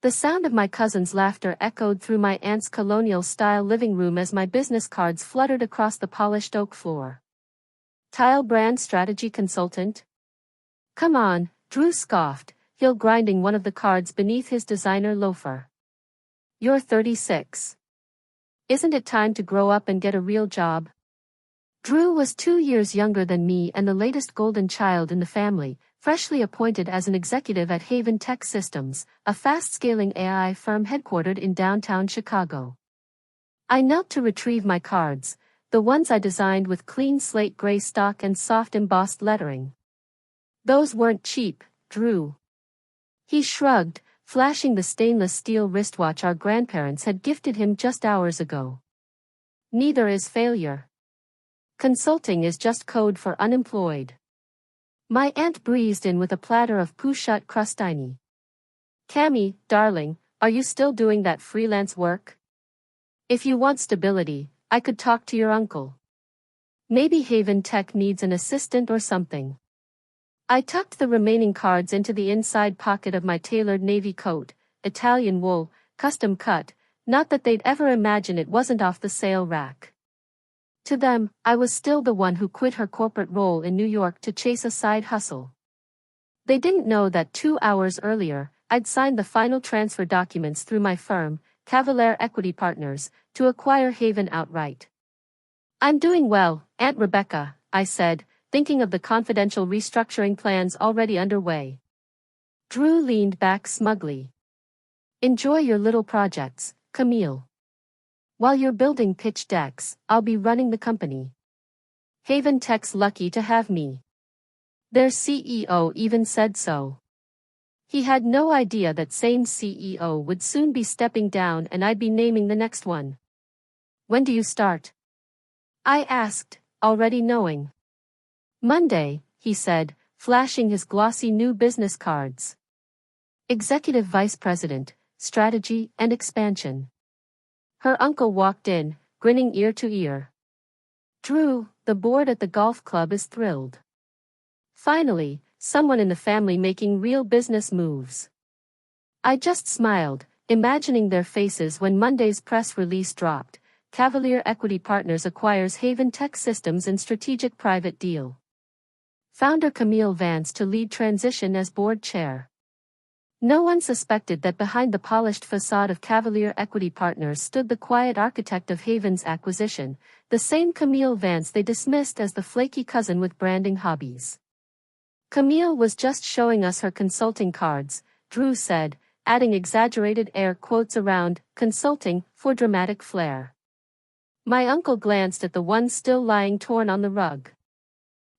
The sound of my cousin's laughter echoed through my aunt's colonial-style living room as my business cards fluttered across the polished oak floor. Tile brand strategy consultant? Come on, Drew scoffed, heel grinding one of the cards beneath his designer loafer. You're 36. Isn't it time to grow up and get a real job? Drew was 2 years younger than me and the latest golden child in the family, freshly appointed as an executive at Haven Tech Systems, a fast-scaling AI firm headquartered in downtown Chicago. I knelt to retrieve my cards, the ones I designed with clean slate gray stock and soft embossed lettering. Those weren't cheap, Drew. He shrugged, flashing the stainless steel wristwatch our grandparents had gifted him just hours ago. Neither is failure. Consulting is just code for unemployed. My aunt breezed in with a platter of Pouchot crustini. Cammy, darling, are you still doing that freelance work? If you want stability, I could talk to your uncle. Maybe Haven Tech needs an assistant or something. I tucked the remaining cards into the inside pocket of my tailored navy coat, Italian wool, custom cut, not that they'd ever imagine it wasn't off the sale rack. To them, I was still the one who quit her corporate role in New York to chase a side hustle. They didn't know that 2 hours earlier, I'd signed the final transfer documents through my firm, Cavalier Equity Partners, to acquire Haven outright. I'm doing well, Aunt Rebecca, I said, thinking of the confidential restructuring plans already underway. Drew leaned back smugly. Enjoy your little projects, Camille. While you're building pitch decks, I'll be running the company. Haven Tech's lucky to have me. Their CEO even said so. He had no idea that same CEO would soon be stepping down and I'd be naming the next one. When do you start? I asked, already knowing. Monday, he said, flashing his glossy new business cards. Executive Vice President, Strategy and Expansion. Her uncle walked in, grinning ear to ear. Drew, the board at the golf club is thrilled. Finally, someone in the family making real business moves. I just smiled, imagining their faces when Monday's press release dropped. Cavalier Equity Partners acquires Haven Tech Systems in strategic private deal. Founder Camille Vance to lead transition as board chair. No one suspected that behind the polished facade of Cavalier Equity Partners stood the quiet architect of Haven's acquisition, the same Camille Vance they dismissed as the flaky cousin with branding hobbies. Camille was just showing us her consulting cards, Drew said, adding exaggerated air quotes around consulting for dramatic flair. My uncle glanced at the one still lying torn on the rug.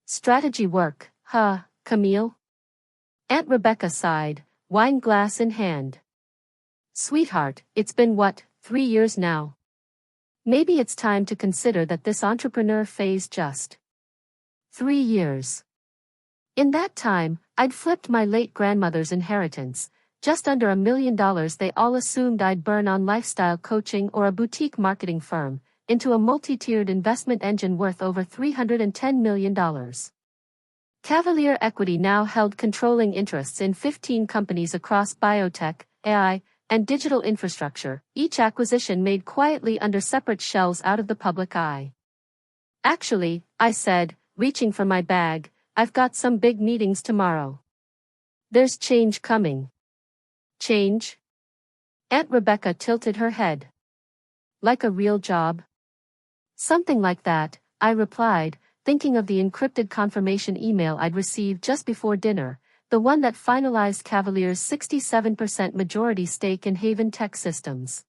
Strategy work, huh, Camille? Aunt Rebecca sighed, wine glass in hand. Sweetheart, it's been 3 years now? Maybe it's time to consider that this entrepreneur phase just 3 years. In that time, I'd flipped my late grandmother's inheritance, just under $1 million they all assumed I'd burn on lifestyle coaching or a boutique marketing firm, into a multi-tiered investment engine worth over $310 million. Cavalier Equity now held controlling interests in 15 companies across biotech, AI, and digital infrastructure, each acquisition made quietly under separate shells out of the public eye. Actually, I said, reaching for my bag, I've got some big meetings tomorrow. There's change coming. Change? Aunt Rebecca tilted her head. Like a real job? Something like that, I replied, thinking of the encrypted confirmation email I'd received just before dinner, the one that finalized Cavalier's 67% majority stake in Haven Tech Systems.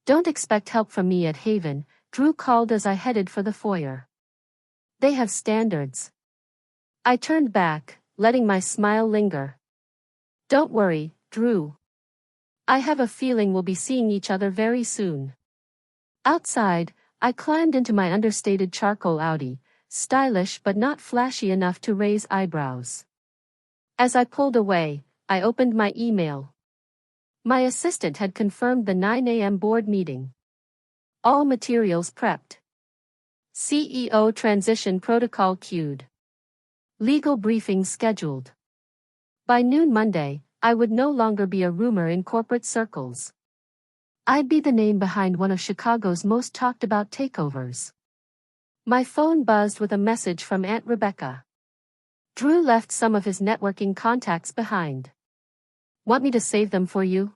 Don't expect help from me at Haven, Drew called as I headed for the foyer. They have standards. I turned back, letting my smile linger. Don't worry, Drew. I have a feeling we'll be seeing each other very soon. Outside, I climbed into my understated charcoal Audi, stylish but not flashy enough to raise eyebrows. As I pulled away, I opened my email. My assistant had confirmed the 9 a.m. board meeting. All materials prepped. CEO transition protocol queued. Legal briefing scheduled. By noon Monday, I would no longer be a rumor in corporate circles. I'd be the name behind one of Chicago's most talked about takeovers. My phone buzzed with a message from Aunt Rebecca. Drew left some of his networking contacts behind. Want me to save them for you?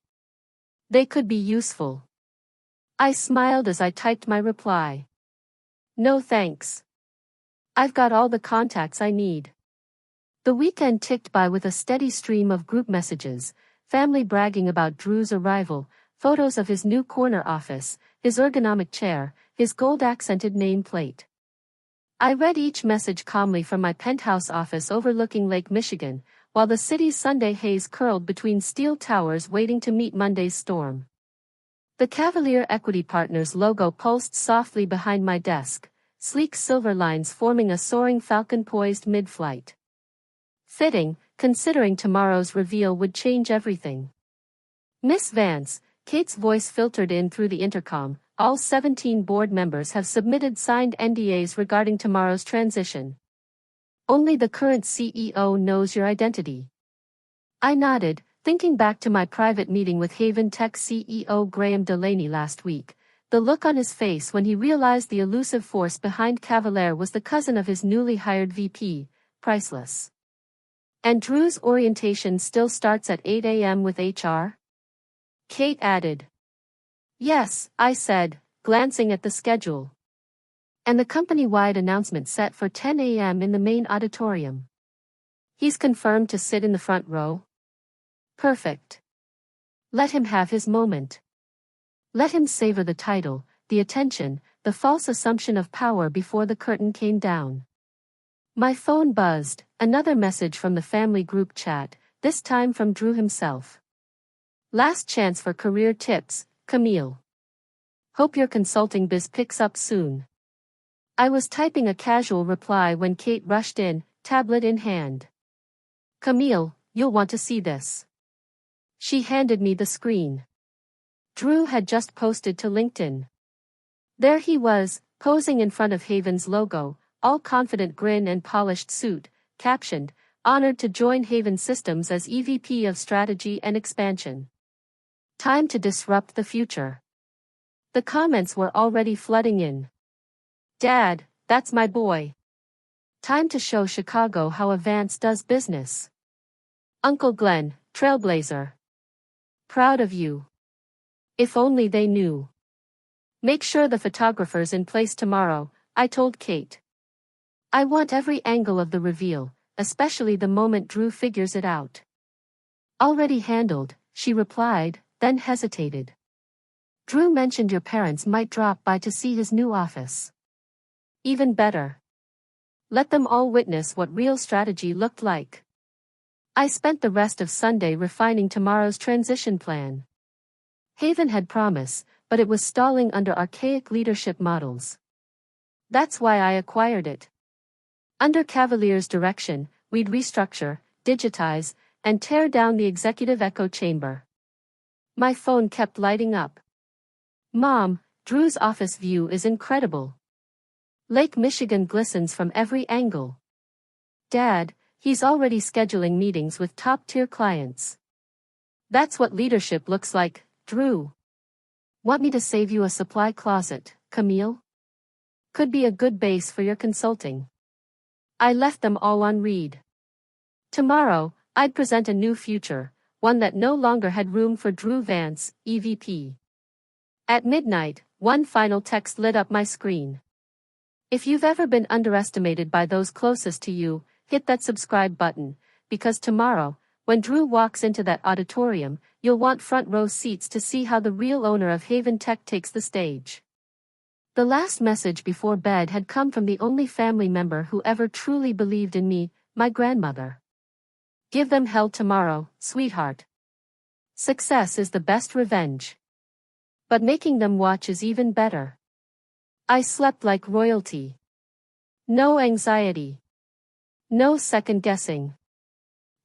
They could be useful. I smiled as I typed my reply. No thanks. I've got all the contacts I need. The weekend ticked by with a steady stream of group messages, family bragging about Drew's arrival, photos of his new corner office, his ergonomic chair, his gold-accented nameplate. I read each message calmly from my penthouse office overlooking Lake Michigan, while the city's Sunday haze curled between steel towers waiting to meet Monday's storm. The Cavalier Equity Partners logo pulsed softly behind my desk, sleek silver lines forming a soaring falcon poised mid-flight. Fitting, considering tomorrow's reveal would change everything. Miss Vance, Kate's voice filtered in through the intercom, all 17 board members have submitted signed NDAs regarding tomorrow's transition. Only the current CEO knows your identity. I nodded, thinking back to my private meeting with Haven Tech CEO Graham Delaney last week. The look on his face when he realized the elusive force behind Cavalier was the cousin of his newly hired VP, priceless. And Drew's orientation still starts at 8 a.m. with HR? Kate added. Yes, I said, glancing at the schedule. And the company-wide announcement set for 10 a.m. in the main auditorium. He's confirmed to sit in the front row? Perfect. Let him have his moment. Let him savor the title, the attention, the false assumption of power before the curtain came down. My phone buzzed, another message from the family group chat, this time from Drew himself. Last chance for career tips, Camille. Hope your consulting biz picks up soon. I was typing a casual reply when Kate rushed in, tablet in hand. Camille, you'll want to see this. She handed me the screen. Drew had just posted to LinkedIn. There he was, posing in front of Haven's logo, all confident grin and polished suit, captioned, honored to join Haven Systems as EVP of Strategy and Expansion. Time to disrupt the future. The comments were already flooding in. Dad, that's my boy. Time to show Chicago how a Vance does business. Uncle Glenn, trailblazer. Proud of you. If only they knew. Make sure the photographer's in place tomorrow, I told Kate. I want every angle of the reveal, especially the moment Drew figures it out. Already handled, she replied, then hesitated. Drew mentioned your parents might drop by to see his new office. Even better. Let them all witness what real strategy looked like. I spent the rest of Sunday refining tomorrow's transition plan. Haven had promise, but it was stalling under archaic leadership models. That's why I acquired it. Under Cavalier's direction, we'd restructure, digitize, and tear down the executive echo chamber. My phone kept lighting up. Mom, Drew's office view is incredible. Lake Michigan glistens from every angle. Dad, he's already scheduling meetings with top-tier clients. That's what leadership looks like, Drew. Want me to save you a supply closet, Camille? Could be a good base for your consulting. I left them all on read. Tomorrow, I'd present a new future, one that no longer had room for Drew Vance, EVP. At midnight, one final text lit up my screen. If you've ever been underestimated by those closest to you, hit that subscribe button, because tomorrow, when Drew walks into that auditorium, you'll want front row seats to see how the real owner of Haven Tech takes the stage. The last message before bed had come from the only family member who ever truly believed in me, my grandmother. Give them hell tomorrow, sweetheart. Success is the best revenge. But making them watch is even better. I slept like royalty. No anxiety. No second guessing.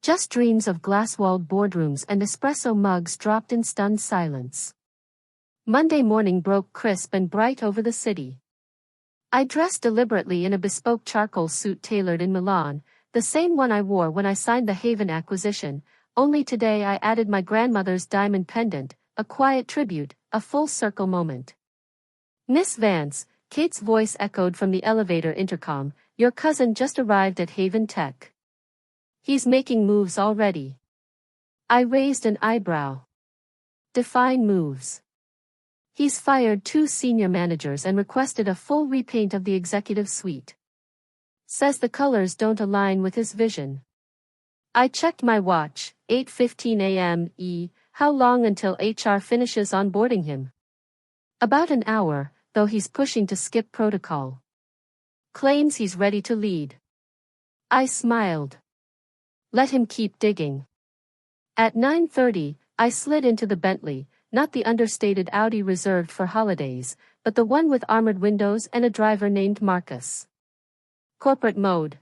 Just dreams of glass-walled boardrooms and espresso mugs dropped in stunned silence. Monday morning broke crisp and bright over the city. I dressed deliberately in a bespoke charcoal suit tailored in Milan, the same one I wore when I signed the Haven acquisition, Only today I added my grandmother's diamond pendant, a quiet tribute, a full circle moment. Miss Vance, Kate's voice echoed from the elevator intercom, your cousin just arrived at Haven Tech. He's making moves already. I raised an eyebrow. Define moves. He's fired 2 senior managers and requested a full repaint of the executive suite. Says the colors don't align with his vision. I checked my watch, 8:15 a.m. How long until HR finishes onboarding him? About an hour, though he's pushing to skip protocol. Claims he's ready to lead. I smiled. Let him keep digging. At 9:30, I slid into the Bentley, not the understated Audi reserved for holidays, but the one with armored windows and a driver named Marcus. Corporate mode.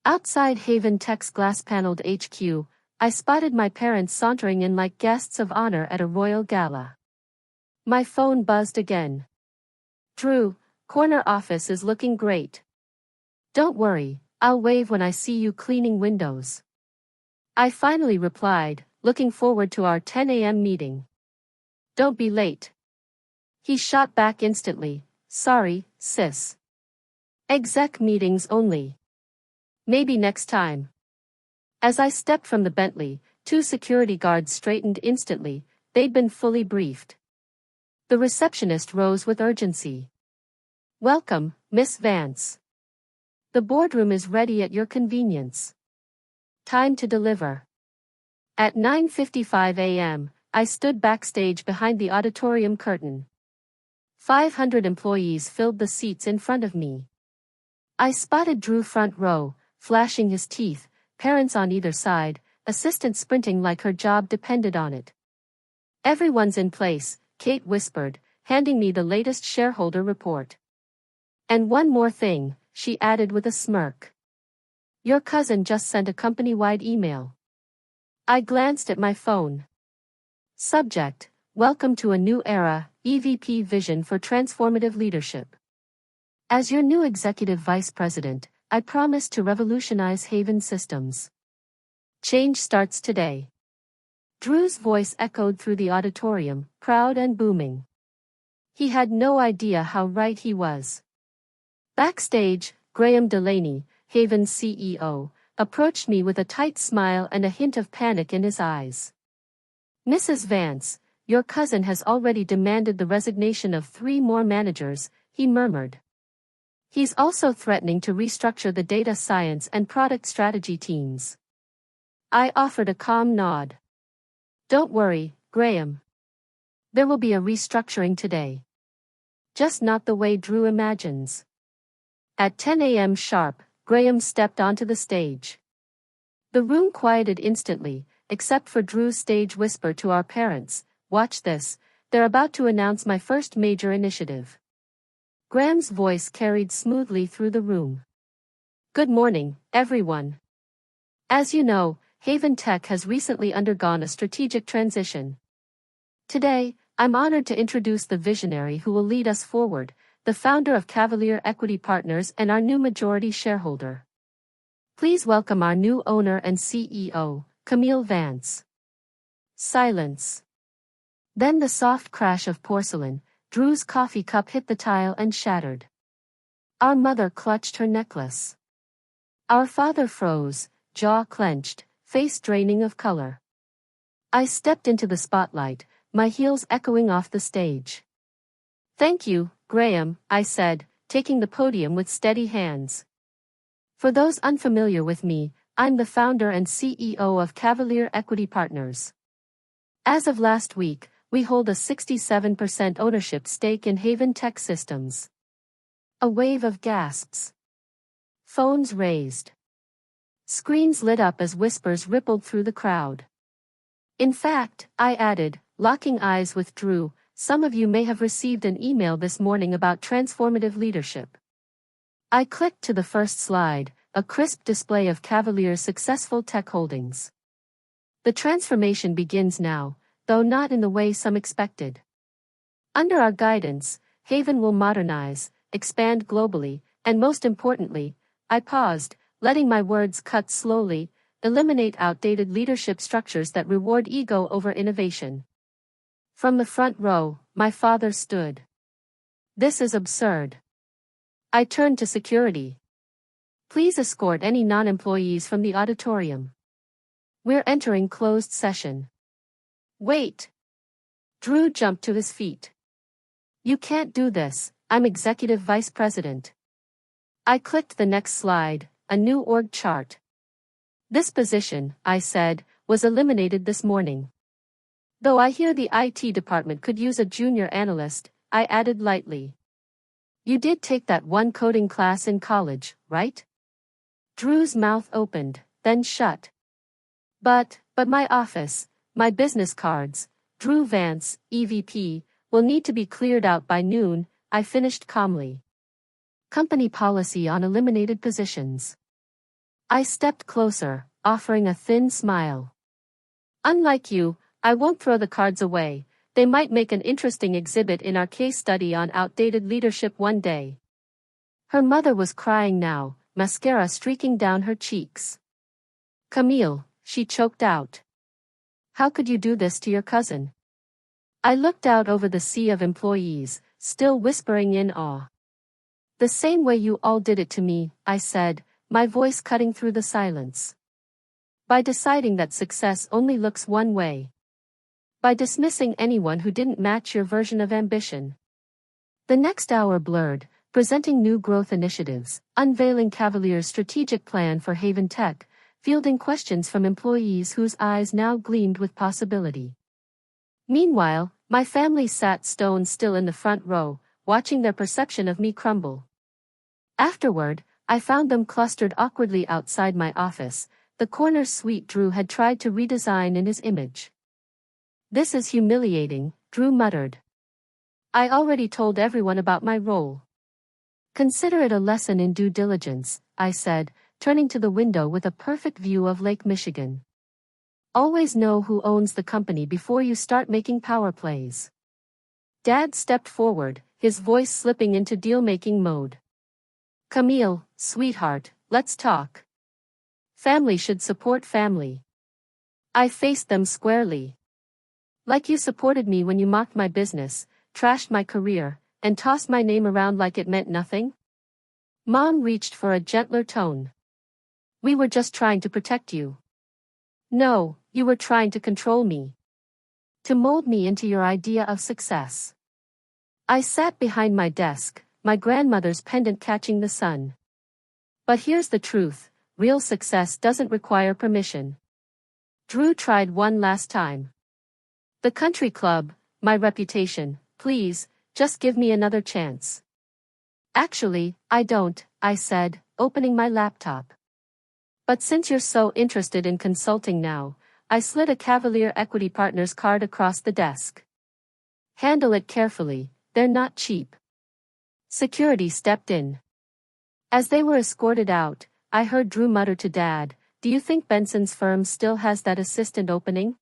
Outside Haven Tech's glass-paneled HQ, I spotted my parents sauntering in like guests of honor at a royal gala. My phone buzzed again. Drew, corner office is looking great. Don't worry, I'll wave when I see you cleaning windows. I finally replied, looking forward to our 10 a.m. meeting. Don't be late. He shot back instantly, sorry, sis. Exec meetings only. Maybe next time. As I stepped from the Bentley, 2 security guards straightened instantly, they'd been fully briefed. The receptionist rose with urgency. Welcome, Miss Vance. The boardroom is ready at your convenience. Time to deliver. At 9:55 a.m., I stood backstage behind the auditorium curtain. 500 employees filled the seats in front of me. I spotted Drew front row, flashing his teeth, parents on either side, assistant sprinting like her job depended on it. Everyone's in place, Kate whispered, handing me the latest shareholder report. And one more thing, she added with a smirk. Your cousin just sent a company-wide email. I glanced at my phone. Subject, welcome to a new era, EVP vision for transformative leadership. As your new executive vice president, I promise to revolutionize Haven systems. Change starts today. Drew's voice echoed through the auditorium, proud and booming. He had no idea how right he was. Backstage, Graham Delaney, Haven's CEO, approached me with a tight smile and a hint of panic in his eyes. Mrs. Vance, your cousin has already demanded the resignation of 3 more managers, he murmured. He's also threatening to restructure the data science and product strategy teams. I offered a calm nod. Don't worry, Graham. There will be a restructuring today. Just not the way Drew imagines. At 10 a.m. sharp, Graham stepped onto the stage. The room quieted instantly, except for Drew's stage whisper to our parents, watch this, they're about to announce my first major initiative. Graham's voice carried smoothly through the room. Good morning, everyone. As you know, Haven Tech has recently undergone a strategic transition. Today, I'm honored to introduce the visionary who will lead us forward, the founder of Cavalier Equity Partners and our new majority shareholder. Please welcome our new owner and CEO, Camille Vance. Silence. Then the soft crash of porcelain, Drew's coffee cup hit the tile and shattered. Our mother clutched her necklace. Our father froze, jaw clenched, face draining of color. I stepped into the spotlight, my heels echoing off the stage. Thank you, Graham, I said, taking the podium with steady hands. For those unfamiliar with me, I'm the founder and CEO of Cavalier Equity Partners. As of last week, we hold a 67% ownership stake in Haven Tech Systems. A wave of gasps. Phones raised. Screens lit up as whispers rippled through the crowd. In fact, I added, locking eyes with Drew, some of you may have received an email this morning about transformative leadership. I clicked to the first slide, a crisp display of Cavalier's successful tech holdings. The transformation begins now, though not in the way some expected. Under our guidance, Haven will modernize, expand globally, and most importantly, I paused, letting my words cut slowly, eliminate outdated leadership structures that reward ego over innovation. From the front row, my father stood. This is absurd. I turned to security. Please escort any non-employees from the auditorium. We're entering closed session. Wait. Drew jumped to his feet. You can't do this, I'm executive vice president. I clicked the next slide, a new org chart. This position, I said, was eliminated this morning. Though I hear the IT department could use a junior analyst, I added lightly. You did take that one coding class in college, right? Drew's mouth opened, then shut. But my office, my business cards, Drew Vance, EVP, will need to be cleared out by noon, I finished calmly. Company policy on eliminated positions. I stepped closer, offering a thin smile. Unlike you, I won't throw the cards away. They might make an interesting exhibit in our case study on outdated leadership one day. Her mother was crying now, mascara streaking down her cheeks. Camille, she choked out. How could you do this to your cousin? I looked out over the sea of employees, still whispering in awe. The same way you all did it to me, I said, my voice cutting through the silence. By deciding that success only looks one way. By dismissing anyone who didn't match your version of ambition. The next hour blurred, presenting new growth initiatives, unveiling Cavalier's strategic plan for Haven Tech, fielding questions from employees whose eyes now gleamed with possibility. Meanwhile, my family sat stone still in the front row, watching their perception of me crumble. Afterward, I found them clustered awkwardly outside my office, the corner suite Drew had tried to redesign in his image. This is humiliating, Drew muttered. I already told everyone about my role. Consider it a lesson in due diligence, I said, turning to the window with a perfect view of Lake Michigan. Always know who owns the company before you start making power plays. Dad stepped forward, his voice slipping into deal-making mode. Camille, sweetheart, let's talk. Family should support family. I faced them squarely. Like you supported me when you mocked my business, trashed my career, and tossed my name around like it meant nothing? Mom reached for a gentler tone. We were just trying to protect you. No, you were trying to control me. To mold me into your idea of success. I sat behind my desk, my grandmother's pendant catching the sun. But here's the truth, real success doesn't require permission. Drew tried one last time. The country club, my reputation, please, just give me another chance. Actually, I don't, I said, opening my laptop. But since you're so interested in consulting now, I slid a Cavalier Equity Partners card across the desk. Handle it carefully, they're not cheap. Security stepped in. As they were escorted out, I heard Drew mutter to Dad, do you think Benson's firm still has that assistant opening?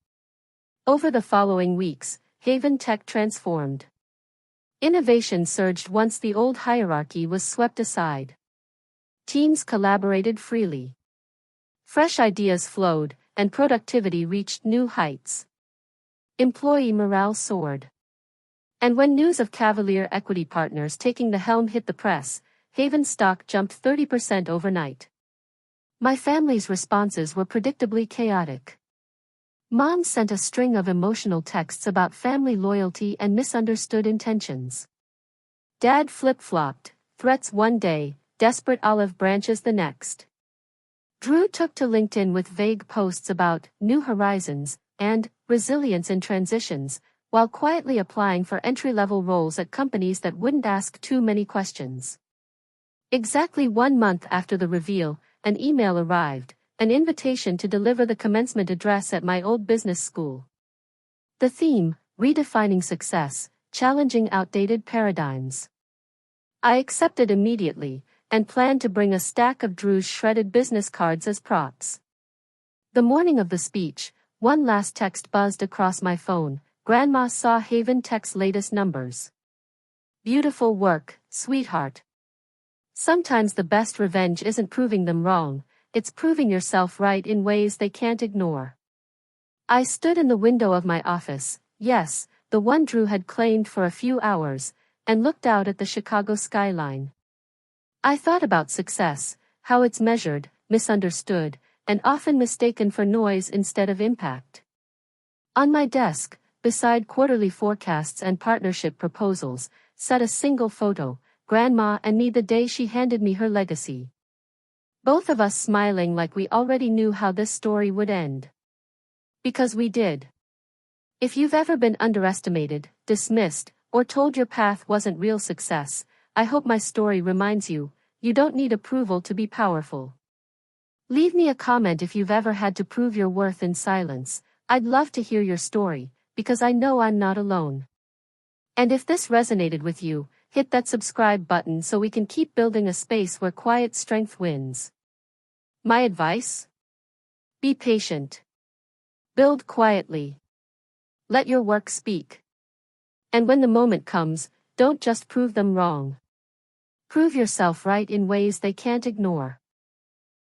Over the following weeks, Haven Tech transformed. Innovation surged once the old hierarchy was swept aside. Teams collaborated freely. Fresh ideas flowed, and productivity reached new heights. Employee morale soared. And when news of Cavalier Equity Partners taking the helm hit the press, Haven stock jumped 30% overnight. My family's responses were predictably chaotic. Mom sent a string of emotional texts about family loyalty and misunderstood intentions. Dad flip-flopped, threats one day, desperate olive branches the next. Drew took to LinkedIn with vague posts about new horizons and resilience in transitions, while quietly applying for entry-level roles at companies that wouldn't ask too many questions. Exactly 1 month after the reveal, an email arrived, an invitation to deliver the commencement address at my old business school. The theme, redefining success, challenging outdated paradigms. I accepted immediately, and planned to bring a stack of Drew's shredded business cards as props. The morning of the speech, one last text buzzed across my phone, Grandma saw Haven Tech's latest numbers. Beautiful work, sweetheart. Sometimes the best revenge isn't proving them wrong, it's proving yourself right in ways they can't ignore. I stood in the window of my office, yes, the one Drew had claimed for a few hours, and looked out at the Chicago skyline. I thought about success, how it's measured, misunderstood, and often mistaken for noise instead of impact. On my desk, beside quarterly forecasts and partnership proposals, sat a single photo, Grandma and me the day she handed me her legacy. Both of us smiling like we already knew how this story would end. Because we did. If you've ever been underestimated, dismissed, or told your path wasn't real success, I hope my story reminds you, you don't need approval to be powerful. Leave me a comment if you've ever had to prove your worth in silence. I'd love to hear your story, because I know I'm not alone. And if this resonated with you, hit that subscribe button so we can keep building a space where quiet strength wins. My advice? Be patient. Build quietly. Let your work speak. And when the moment comes, don't just prove them wrong. Prove yourself right in ways they can't ignore.